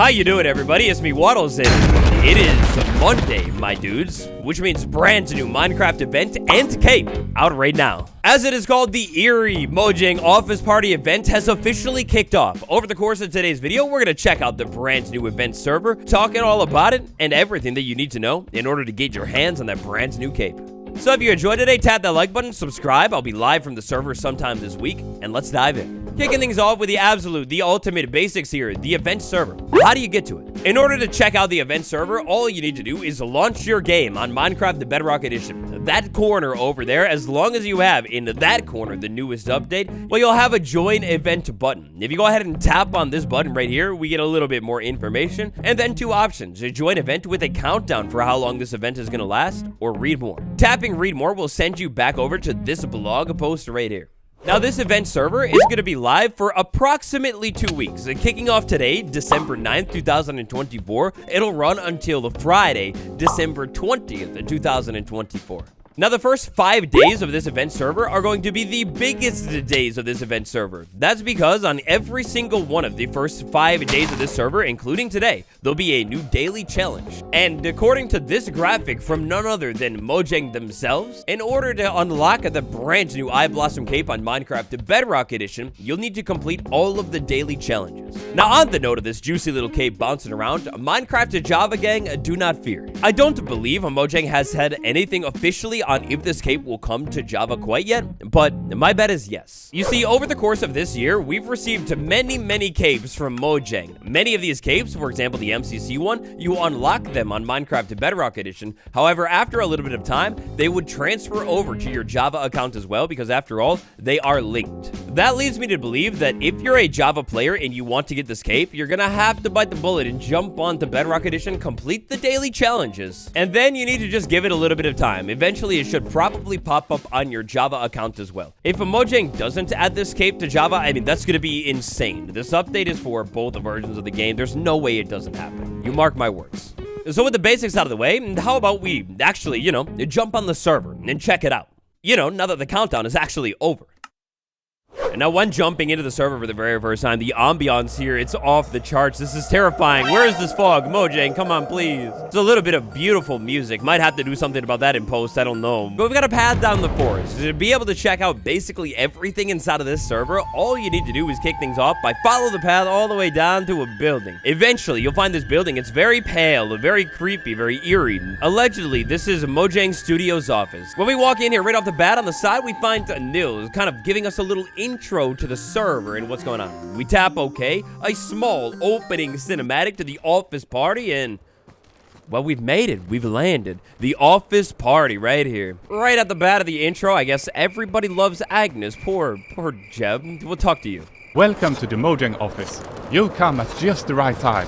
How you doing, everybody? It's me, Waddles, and it is Monday, my dudes, which means brand new Minecraft event and cape out right now. As it is called, the Eerie Mojang Office Party event has officially kicked off. Over the course of today's video, we're going to check out the brand new event server, talking all about it, and everything that you need to know in order to get your hands on that brand new cape. So if you enjoyed today, tap that like button, subscribe. I'll be live from the server sometime this week, and let's dive in. Kicking things off with the ultimate basics here, the event server. How do you get to it? In order to check out the event server, all you need to do is launch your game on Minecraft the Bedrock Edition. That corner over there, as long as you have in that corner the newest update, well, you'll have a join event button. If you go ahead and tap on this button right here, we get a little bit more information, and then two options: a join event with a countdown for how long this event is going to last, or read more. Tapping read more will send you back over to this blog post right here. Now, this event server is going to be live for approximately 2 weeks. Kicking off today, December 9th, 2024. It'll run until Friday, December 20th, 2024. Now, the first 5 days of this event server are going to be the biggest days of this event server. That's because on every single one of the first 5 days of this server, including today, there'll be a new daily challenge. And according to this graphic from none other than Mojang themselves, in order to unlock the brand new Eyeblossom cape on Minecraft the Bedrock Edition, you'll need to complete all of the daily challenges. Now, on the note of this juicy little cape bouncing around, Minecraft to Java gang, do not fear. I don't believe Mojang has said anything officially on if this cape will come to Java quite yet, but my bet is yes. You see, over the course of this year, we've received many capes from Mojang. Many of these capes, for example, the MCC one, you unlock them on Minecraft Bedrock Edition. However, after a little bit of time, they would transfer over to your Java account as well, because after all, they are linked. That leads me to believe that if you're a Java player and you want to get this cape, you're gonna have to bite the bullet and jump onto Bedrock Edition, complete the daily challenges, and then you need to just give it a little bit of time. Eventually, it should probably pop up on your Java account as well. If Mojang doesn't add this cape to Java, I mean, that's gonna be insane. This update is for both versions of the game. There's no way it doesn't happen. You mark my words. So with the basics out of the way, how about we actually, jump on the server and check it out? Now that the countdown is actually over. And now, when jumping into the server for the very first time, the ambiance here, it's off the charts. This is terrifying. Where is this fog? Mojang, come on, please. It's a little bit of beautiful music. Might have to do something about that in post. I don't know. But we've got a path down the forest. To be able to check out basically everything inside of this server, all you need to do is kick things off by follow the path all the way down to a building. Eventually, you'll find this building. It's very pale, very creepy, very eerie. Allegedly, this is Mojang Studios' office. When we walk in here, right off the bat, on the side, we find Nils kind of giving us a little intro to the server and what's going on. We tap OK, a small opening cinematic to the office party, and well, we've made it. We've landed. The office party right here. Right at the bat of the intro, I guess everybody loves Agnes. Poor Jeb. We'll talk to you. Welcome to the Mojang office. You'll come at just the right time.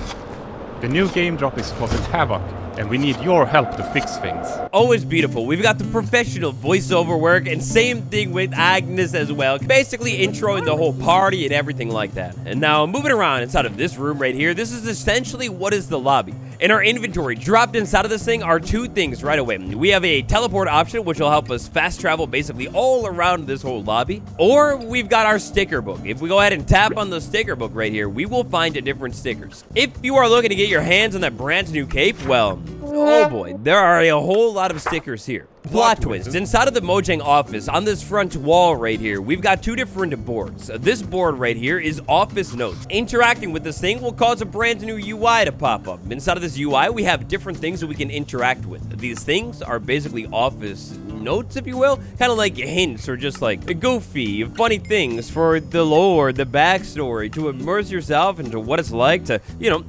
The new game drop is causing havoc, and we need your help to fix things. Always beautiful. We've got the professional voiceover work, and same thing with Agnes as well. Basically introing the whole party and everything like that. And now, moving around inside of this room right here, this is essentially what is the lobby. In our inventory, dropped inside of this thing are two things right away. We have a teleport option, which will help us fast travel basically all around this whole lobby. Or we've got our sticker book. If we go ahead and tap on the sticker book right here, we will find different stickers. If you are looking to get your hands on that brand new cape, well, oh boy, there are a whole lot of stickers here. Plot twist. Inside of the Mojang office, on this front wall right here, we've got two different boards. This board right here is office notes. Interacting with this thing will cause a brand new UI to pop up. Inside of this UI, we have different things that we can interact with. These things are basically office notes, if you will, kind of like hints or just like goofy, funny things for the lore, the backstory, to immerse yourself into what it's like to,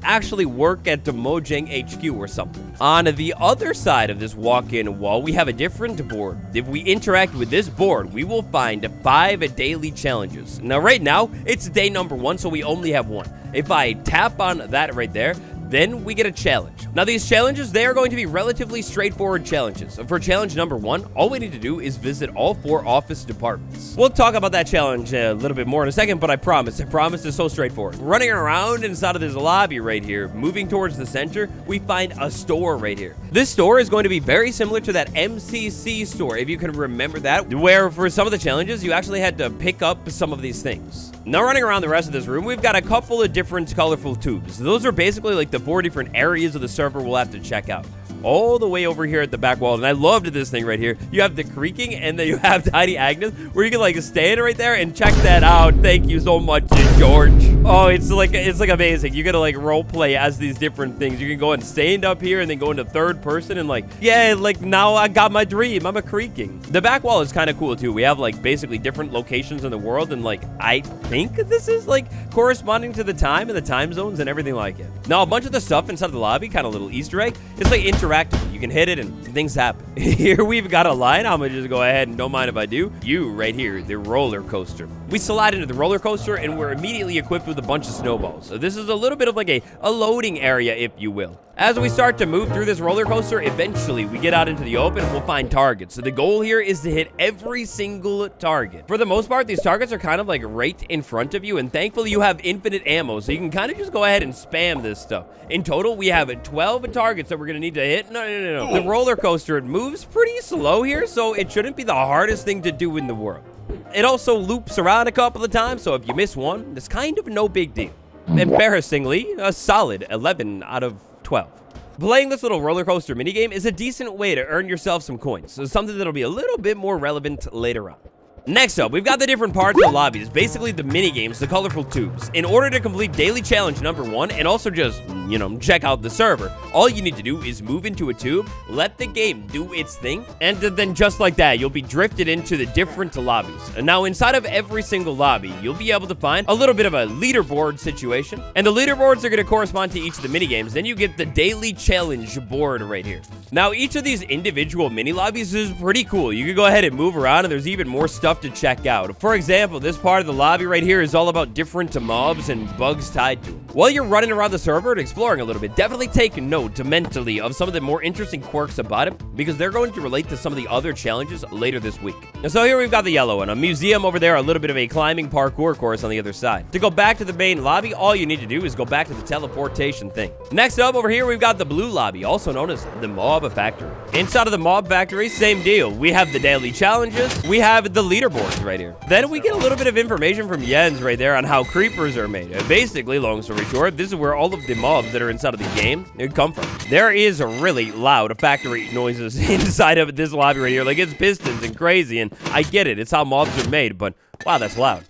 actually work at the Mojang HQ or something. On the other side of this walk-in wall, we have a different board. If we interact with this board, we will find 5 daily challenges. Now, right now, it's day number 1, so we only have one. If I tap on that right there, then we get a challenge. Now, these challenges, they are going to be relatively straightforward challenges. For challenge number 1, all we need to do is visit all 4 office departments. We'll talk about that challenge a little bit more in a second, but I promise it's so straightforward. Running around inside of this lobby right here, moving towards the center, we find a store right here. This store is going to be very similar to that MCC store, if you can remember that, where for some of the challenges, you actually had to pick up some of these things. Now, running around the rest of this room, we've got a couple of different colorful tubes. Those are basically like the 4 different areas of the server we'll have to check out. All the way over here at the back wall, and I loved this thing right here. You have the creaking, and then you have Tiny Agnes, where you can like stand right there and check that out. Thank you so much, George. Oh, it's like amazing. You gotta like role play as these different things. You can go and stand up here, and then go into third person, and like, yeah, like now I got my dream. I'm a creaking. The back wall is kind of cool too. We have like basically different locations in the world, and like I think this is like corresponding to the time and the time zones and everything like it. Now, a bunch of the stuff inside of the lobby, kind of little Easter egg, it's like interactive. You can hit it and things happen. Here we've got a line. I'm gonna just go ahead and don't mind if I do. You right here, the roller coaster. We slide into the roller coaster and we're immediately equipped with a bunch of snowballs. So this is a little bit of like a loading area, if you will. As we start to move through this roller coaster, eventually we get out into the open and we'll find targets. So the goal here is to hit every single target. For the most part, these targets are kind of like right in front of you, and thankfully you have infinite ammo, so you can kind of just go ahead and spam this stuff. In total, we have 12 targets that we're gonna need to hit. No. The roller coaster, it moves pretty slow here, so it shouldn't be the hardest thing to do in the world. It also loops around a couple of times, so if you miss one, it's kind of no big deal. Embarrassingly, a solid 11 out of 12. Playing this little roller coaster minigame is a decent way to earn yourself some coins, so something that'll be a little bit more relevant later on. Next up, we've got the different parts of the lobbies, basically the mini games, the colorful tubes. In order to complete daily challenge number 1 and also just, check out the server, all you need to do is move into a tube, let the game do its thing, and then just like that, you'll be drifted into the different lobbies. And now inside of every single lobby, you'll be able to find a little bit of a leaderboard situation, and the leaderboards are going to correspond to each of the mini games. Then you get the daily challenge board right here. Now, each of these individual mini lobbies is pretty cool. You can go ahead and move around, and there's even more stuff to check out. For example, this part of the lobby right here is all about different mobs and bugs tied to them. While you're running around the server and exploring a little bit, definitely take note mentally of some of the more interesting quirks about it, because they're going to relate to some of the other challenges later this week. And so here we've got the yellow one, a museum over there, a little bit of a climbing parkour course on the other side. To go back to the main lobby, all you need to do is go back to the teleportation thing. Next up over here, we've got the blue lobby, also known as the mob factory. Inside of the mob factory, same deal. We have the daily challenges. We have the leaderboards right here. Then we get a little bit of information from Jens right there on how creepers are made. Basically, long story short, this is where all of the mobs that are inside of the game come from. There is really loud factory noises inside of this lobby right here. Like, it's pistons and crazy, and I get it. It's how mobs are made, but wow, that's loud.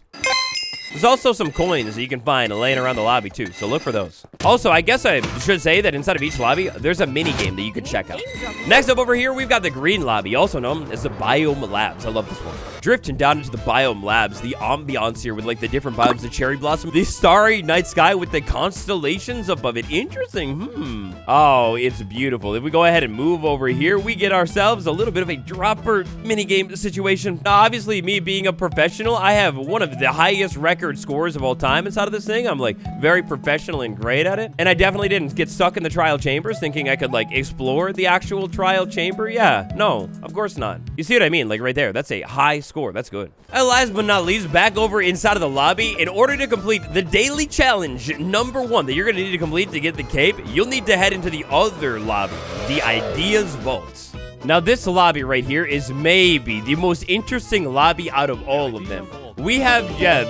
There's also some coins that you can find laying around the lobby too, so look for those. Also, I guess I should say that inside of each lobby, there's a mini game that you could check out. Next up over here, we've got the green lobby, also known as the Biome Labs. I love this one. Drifting down into the Biome Labs, the ambiance here with like the different biomes, the cherry blossom, the starry night sky with the constellations above it. Interesting. Oh, it's beautiful. If we go ahead and move over here, we get ourselves a little bit of a dropper mini game situation. Now, obviously, me being a professional, I have one of the highest record scores of all time inside of this thing. I'm like very professional and great at it, and I definitely didn't get stuck in the trial chambers thinking I could like explore the actual trial chamber. Yeah, no, of course not. You see what I mean? Like right there, that's a high score. That's good. And last but not least, back over inside of the lobby, in order to complete the daily challenge number 1 that you're gonna need to complete to get the cape, you'll need to head into the other lobby, the Ideas Vaults. Now, this lobby right here is maybe the most interesting lobby out of all of them. We have,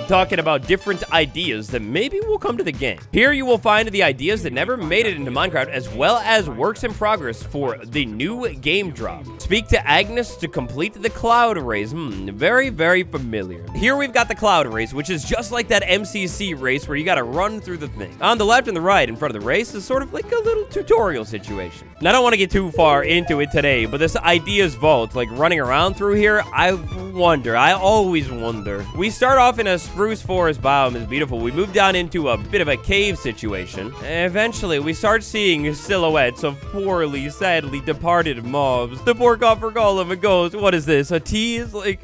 talking about different ideas that maybe will come to the game. Here you will find the ideas that never made it into Minecraft, as well as works in progress for the new game drop. Speak to Agnes to complete the cloud race. Very, very familiar. Here we've got the cloud race, which is just like that MCC race where you gotta run through the thing. On the left and the right in front of the race is sort of like a little tutorial situation. Now, I don't want to get too far into it today, but this Ideas Vault, like running around through here, I always wonder. We start off in a spruce forest biome. It's beautiful. We move down into a bit of a cave situation. Eventually, we start seeing silhouettes of poorly, sadly departed mobs. The poor copper golem goes, what is this? A tease? Like,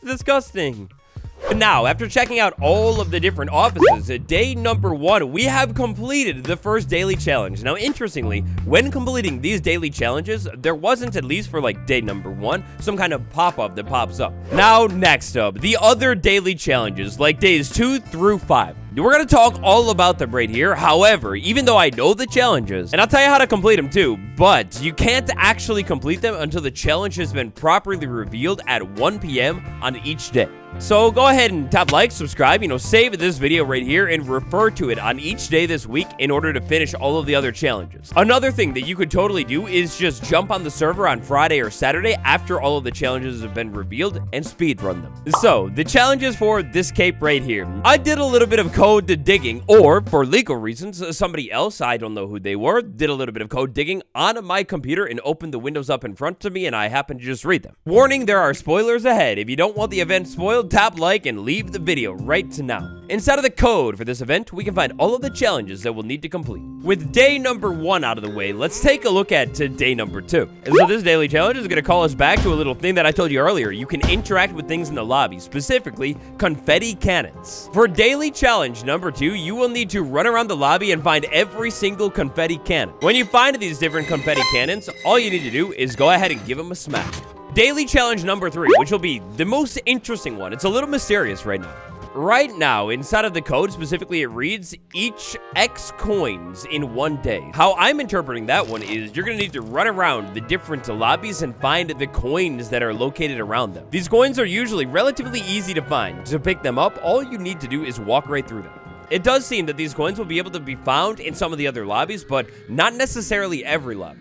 disgusting. Now, after checking out all of the different offices, day number 1, we have completed the first daily challenge. Now, interestingly, when completing these daily challenges, there wasn't, at least for like day number 1, some kind of pop-up that pops up. Now, next up, the other daily challenges, like days 2 through 5. We're going to talk all about them right here. However, even though I know the challenges, and I'll tell you how to complete them too, but you can't actually complete them until the challenge has been properly revealed at 1 p.m. on each day. So go ahead and tap like, subscribe, save this video right here and refer to it on each day this week in order to finish all of the other challenges. Another thing that you could totally do is just jump on the server on Friday or Saturday after all of the challenges have been revealed and speedrun them. So the challenges for this cape right here. I did a little bit of code digging, or for legal reasons, somebody else, I don't know who they were, did a little bit of code digging on my computer and opened the windows up in front of me and I happened to just read them. Warning, there are spoilers ahead. If you don't want the event spoiled, tap like and leave the video right now. Inside of the code for this event, we can find all of the challenges that we'll need to complete. With day number 1 out of the way, let's take a look at day number 2. And so this daily challenge is going to call us back to a little thing that I told you earlier. You can interact with things in the lobby, specifically confetti cannons. For daily challenge number 2, you will need to run around the lobby and find every single confetti cannon. When you find these different confetti cannons, all you need to do is go ahead and give them a smash. Daily challenge number 3, which will be the most interesting one. It's a little mysterious right now. Right now, inside of the code, specifically, it reads each X coins in 1 day. How I'm interpreting that one is you're going to need to run around the different lobbies and find the coins that are located around them. These coins are usually relatively easy to find. To pick them up, all you need to do is walk right through them. It does seem that these coins will be able to be found in some of the other lobbies, but not necessarily every lobby.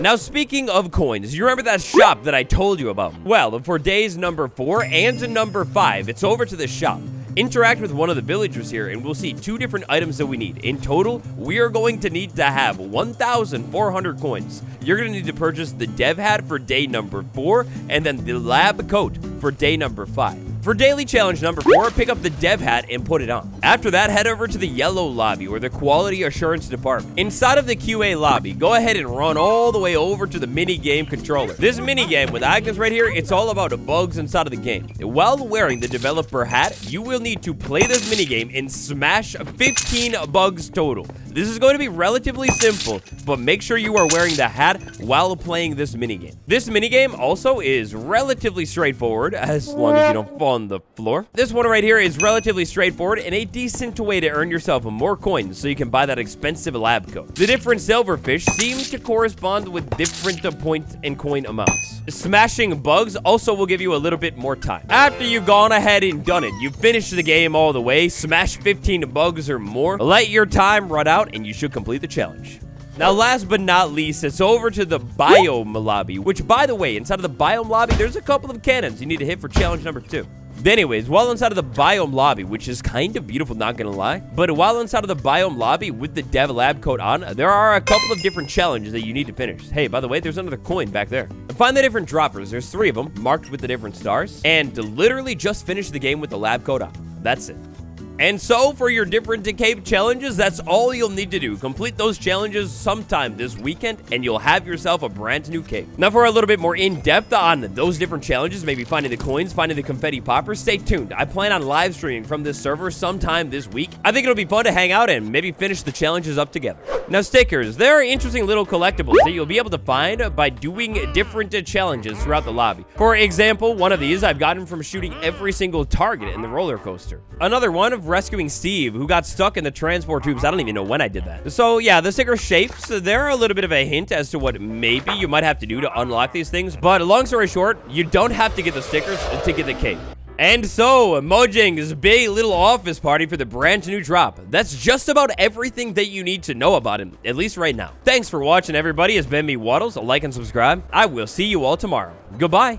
Now, speaking of coins, you remember that shop that I told you about? Well, for days number 4 and number 5, it's over to the shop. Interact with one of the villagers here and we'll see 2 different items that we need. In total, we are going to need to have 1,400 coins. You're going to need to purchase the dev hat for day number 4 and then the lab coat for day number 5. For daily challenge number 4, pick up the dev hat and put it on. After that, head over to the yellow lobby or the quality assurance department. Inside of the QA lobby, go ahead and run all the way over to the mini game controller. This mini game with Agnes right here, it's all about the bugs inside of the game. While wearing the developer hat, you will need to play this mini game and smash 15 bugs total. This is going to be relatively simple, but make sure you are wearing the hat while playing this minigame. This minigame also is relatively straightforward, as long as you don't fall on the floor. This one right here is relatively straightforward and a decent way to earn yourself more coins so you can buy that expensive lab coat. The different silverfish seem to correspond with different point and coin amounts. Smashing bugs also will give you a little bit more time. After you've gone ahead and done it, you've finished the game all the way, smash 15 bugs or more, let your time run out, and you should complete the challenge. Now, last but not least, it's over to the biome lobby, which, by the way, inside of the biome lobby, there's a couple of cannons you need to hit for challenge number 2. Anyways, while inside of the biome lobby, which is kind of beautiful, not gonna lie, but while inside of the biome lobby with the dev lab coat on, there are a couple of different challenges that you need to finish. Hey, by the way, there's another coin back there. Find the different droppers. There's 3 of them marked with the different stars, and literally just finish the game with the lab coat on. That's it. And so, for your different cape challenges, that's all you'll need to do. Complete those challenges sometime this weekend, and you'll have yourself a brand new cape. Now, for a little bit more in-depth on those different challenges, maybe finding the coins, finding the confetti poppers, stay tuned. I plan on live streaming from this server sometime this week. I think it'll be fun to hang out and maybe finish the challenges up together. Now, stickers. There are interesting little collectibles that you'll be able to find by doing different challenges throughout the lobby. For example, one of these I've gotten from shooting every single target in the roller coaster. Another one of rescuing Steve, who got stuck in the transport tubes. I don't even know when I did that. So yeah, the sticker shapes, they're a little bit of a hint as to what maybe you might have to do to unlock these things. But long story short, you don't have to get the stickers to get the cape. And so, Mojang's big little office party for the brand new drop. That's just about everything that you need to know about him, at least right now. Thanks for watching, everybody. It's been me, Waddles. Like and subscribe. I will see you all tomorrow. Goodbye.